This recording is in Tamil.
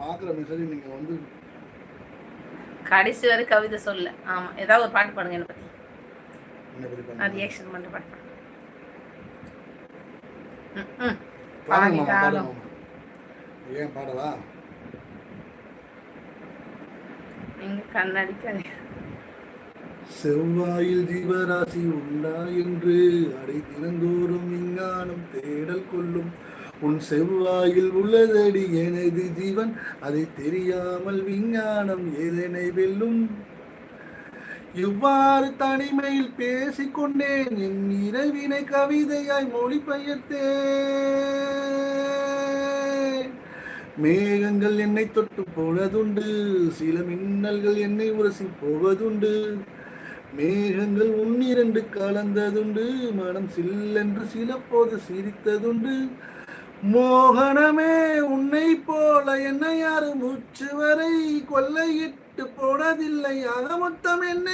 பார்க்குற மெசேஜ் நீங்கள் வந்து கடைசி வரை கவிதை சொல்ல. ஆமாம், ஏதாவது ஒரு பாட்டு பாடுங்க என்னை பற்றி. என்ன பற்றி நான் பண்ணுங்க ரியாக்ஷன் பண்ணுற பாட்டு பாடுங்க. பாடுங்க மாமா, பாடுங்க மாமா. ஏன் பாடவா? நீங்கள் கண்ணடிக்காதீங்க. செவ்வாயில் ஜீவராசி உண்டா என்று அடை தினந்தோறும் விஞ்ஞானம் தேடல் கொள்ளும். உன் செவ்வாயில் உள்ளதடி எனது ஜீவன், அதை தெரியாமல் விஞ்ஞானம் எதனை வெல்லும். இவ்வாறு தனிமையில் பேசிக்கொண்டேன், என் இரவினை கவிதையாய் மொழிபெயர்த்தேன். மேகங்கள் என்னை தொட்டு போனதுண்டு, சில மின்னல்கள் என்னை உரசி போவதுண்டு. மேகங்கள் உன்னிரண்டு கலந்ததுண்டு, மனம் சில்லென்று சில போது சிரித்ததுண்டு. மோகனமே உன்னை போல என்னை யாரும் மூச்சு வரை கொள்ளையிட்டு போனதில்லை. ஆக மொத்தம் என்ன